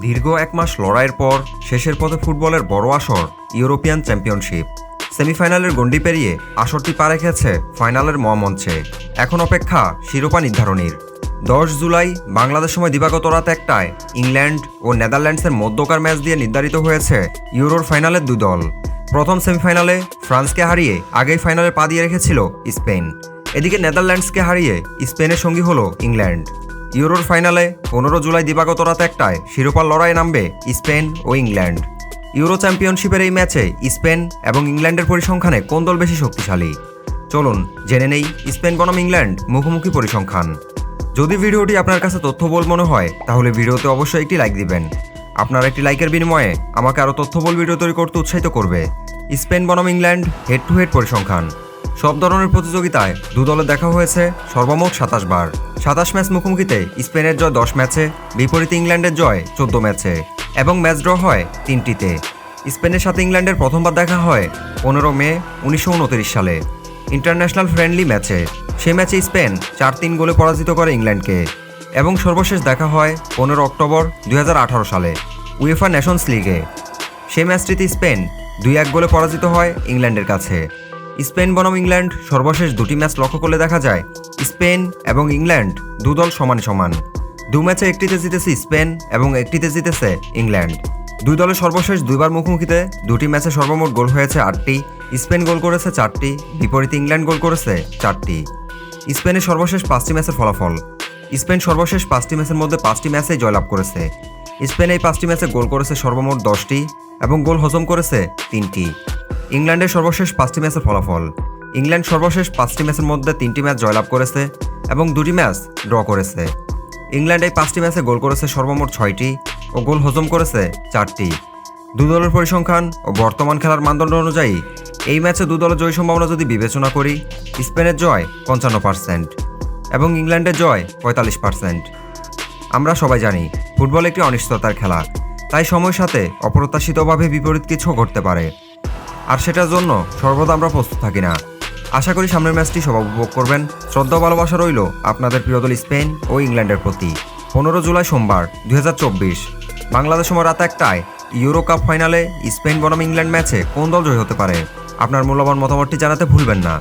দীর্ঘ এক মাস লড়াইয়ের পর শেষের পথে ফুটবলের বড় আসর ইউরোপিয়ান চ্যাম্পিয়নশিপ। সেমিফাইনালের গণ্ডি পেরিয়ে আসরটি পা রেখেছে ফাইনালের মহামঞ্চে। এখন অপেক্ষা শিরোপা নির্ধারণীর। 10 জুলাই বাংলাদেশ সময় দিবাগত রাত 1টায় ইংল্যান্ড ও নেদারল্যান্ডসের মধ্যকার ম্যাচ দিয়ে নির্ধারিত হয়েছে ইউরোর ফাইনালের দুই দল। প্রথম সেমিফাইনালে ফ্রান্সকে হারিয়ে আগেই ফাইনালে পা দিয়ে রেখেছিল স্পেন। এদিকে নেদারল্যান্ডসকে হারিয়ে স্পেনের সঙ্গী হলো ইংল্যান্ড। ইউরোর ফাইনালে 15 জুলাই দিবাগত রাত 1টায় শিরোপার লড়াইয়ে নামবে স্পেন ও ইংল্যান্ড। ইউরো চ্যাম্পিয়নশিপের এই ম্যাচে স্পেন এবং ইংল্যান্ডের পরিসংখ্যানে কোন দল বেশি শক্তিশালী? চলুন জেনে নেই স্পেন বনাম ইংল্যান্ড মুখোমুখি পরিসংখ্যান। যদি ভিডিওটি আপনার কাছে তথ্যবহুল মনে হয় তাহলে ভিডিওতে অবশ্যই একটি লাইক দিবেন। আপনার একটি লাইকের বিনিময়ে আমাকে আরও তথ্যবহুল ভিডিও তৈরি করতে উৎসাহিত করবে। স্পেন বনাম ইংল্যান্ড হেড টু হেড পরিসংখ্যান। সব ধরনের প্রতিযোগিতায় দু দলে দেখা হয়েছে সর্বমোট 27 বার। 27 ম্যাচ মুখোমুখিতে স্পেনের জয় 10 ম্যাচে, বিপরীতে ইংল্যান্ডের জয় 14 ম্যাচে এবং ম্যাচ ড্র হয় 3টিতে। স্পেনের সাথে ইংল্যান্ডের প্রথমবার দেখা হয় 15 মে 1929 সালে ইন্টারন্যাশনাল ফ্রেন্ডলি ম্যাচে। সেই ম্যাচে স্পেন 4-3 গোলে পরাজিত করে ইংল্যান্ডকে এবং সর্বশেষ দেখা হয় 15 অক্টোবর 2018 সালে উয়েফা নেশনস লিগে। সেই ম্যাচটিতে স্পেন 2-1 গোলে পরাজিত হয় ইংল্যান্ডের কাছে। স্পেন বনাম ইংল্যান্ড সর্বশেষ দুটি ম্যাচ লক্ষ্য করলে দেখা যায় স্পেন এবং ইংল্যান্ড দু দল সমান সমান। দু ম্যাচে একটিতে জিতেছে স্পেন এবং একটিতে জিতেছে ইংল্যান্ড। দুই দলের সর্বশেষ দুইবার মুখোমুখিতে দুটি ম্যাচে সর্বমোট গোল হয়েছে 8টি। স্পেন গোল করেছে 4টি, বিপরীতে ইংল্যান্ড গোল করেছে 4টি। স্পেনের সর্বশেষ 5টি ম্যাচের ফলাফল। স্পেন সর্বশেষ 5টি ম্যাচের মধ্যে 5টি ম্যাচেই জয়লাভ করেছে। স্পেন এই 5টি ম্যাচে গোল করেছে সর্বমোট 10টি এবং গোল হজম করেছে 3টি। ইংল্যান্ডের সর্বশেষ 5টি ম্যাচের ফলাফল। ইংল্যান্ড সর্বশেষ 5টি ম্যাচের মধ্যে 3টি ম্যাচ জয়লাভ করেছে এবং 2টি ম্যাচ ড্র করেছে। ইংল্যান্ড এই 5টি ম্যাচে গোল করেছে সর্বমোট 6টি ও গোল হজম করেছে 4টি। দু দলের পরিসংখ্যান ও বর্তমান খেলার মানদণ্ড অনুযায়ী এই ম্যাচে দু দলের জয় সম্ভাবনা যদি বিবেচনা করি, স্পেনের জয় 55% এবং ইংল্যান্ডের জয় 45%। আমরা সবাই জানি ফুটবল একটি অনিশ্চয়তার খেলা, তাই সময়ের সাথে অপ্রত্যাশিতভাবে বিপরীত কিছু ঘটতে পারে, আর সেটার জন্য সর্বদা আমরা প্রস্তুত থাকি না। আশা করি সামনের ম্যাচটি সবাই উপভোগ করবেন। শ্রদ্ধা ভালোবাসা রইল আপনাদের প্রিয় দল স্পেন ও ইংল্যান্ডের প্রতি। 15 জুলাই সোমবার 2024 বাংলাদেশ সময় রাত 1টায় ইউরো কাপ ফাইনালে স্পেন বনাম ইংল্যান্ড ম্যাচে কোন দল জয় হতে পারে? আপনার মূল্যবান মতামতটি জানাতে ভুলবেন না।